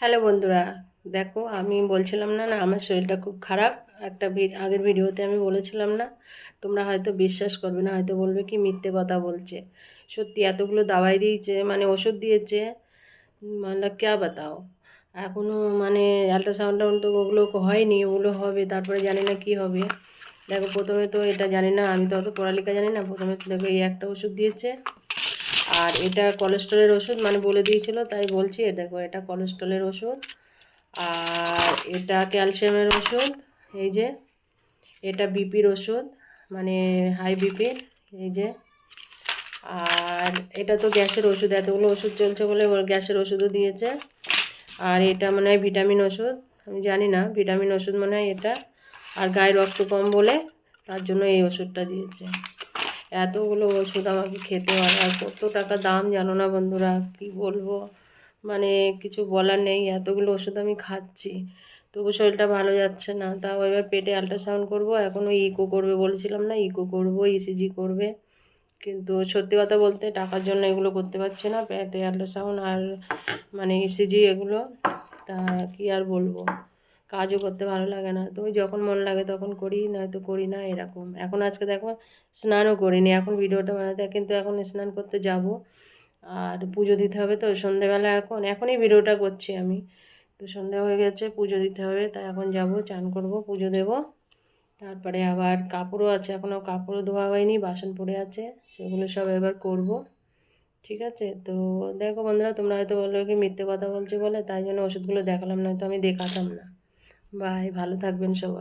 Hello বন্ধুরা, দেখো আমি বলছিলাম না আমার শরীরটা খুব খারাপ। একটা আগের ভিডিওতে আমি বলেছিলাম না? তোমরা হয়তো বিশ্বাস করবে না, হয়তো বলবে কি মিথ্যে কথা বলছে। সত্যি এতগুলো দাওয়াই দিয়েছে, মানে ওষুধ দিয়েছে, মানে ক্যা বাতাও। এখনও মানে আল্ট্রাসাউন্ড তো ওগুলো হয়নি, ওগুলো হবে, তারপরে জানি না কি হবে। দেখো প্রথমে তো এটা জানি না, আমি তো অত পড়ালেখা জানি না। প্রথমে তো দেখো এই একটা ওষুধ দিয়েছে, আর এটা কোলেস্ট্রলের ওষুধ, মানে বলে দিয়েছিল তাই বলছি। দেখো এটা কোলেস্ট্রলের ওষুধ, আর এটা ক্যালসিয়ামের ওষুধ। এই যে এটা বিপির ওষুধ, মানে হাই বিপির। এই যে, আর এটা তো গ্যাসের ওষুধ, এতগুলো ওষুধ চলছে বলে গ্যাসের ওষুধও দিয়েছে। আর এটা মনে হয় ভিটামিন ওষুধ, আমি জানি না, ভিটামিন ওষুধ মনে হয় এটা। আর গায়ে রক্ত কম বলে তার জন্য এই ওষুধটা দিয়েছে। এতগুলো ওষুধ আমাকে খেতে হয়, আর কত টাকা দাম জানো না বন্ধুরা, কি বলবো, মানে কিছু বলার নেই। এতগুলো ওষুধ আমি খাচ্ছি, তবু শরীরটা ভালো যাচ্ছে না। তাও এবার পেটে আল্ট্রাসাউন্ড করবো, এখনও ইকো করবে বলেছিলাম না, ইকো করবো, ইসিজি করবে। কিন্তু সত্যি কথা বলতে টাকার জন্য এগুলো করতে পারছি না, পেটে আল্ট্রাসাউন্ড আর মানে ইসিজি এগুলো। তা কি আর বলবো, কাজও করতে ভালো লাগে না। তো ওই যখন মন লাগে তখন করি, নয়তো করি না, এরকম। এখন আজকে দেখো স্নানও করিনি, এখন ভিডিওটা বানাতে, কিন্তু এখন স্নান করতে যাব। আর পুজো দিতে হবে তো সন্ধেবেলা, এখনই ভিডিওটা করছি আমি। তো সন্ধে হয়ে গেছে, পুজো দিতে হবে, তাই এখন যাব, চান করব, পুজো দেব। তারপরে আবার কাপড়ও আছে, এখনও কাপড়ও ধোয়া হয়নি, বাসন পড়ে আছে, সেগুলো সব এবার করব। ঠিক আছে, তো দেখো বন্ধুরা, তোমরা হয়তো বলবে কি মিথ্যে কথা বলছে বলে, তাই জন্য ওষুধগুলো দেখালাম, না তো আমি দেখাতাম না। বাই, ভালো থাকবেন সবাই।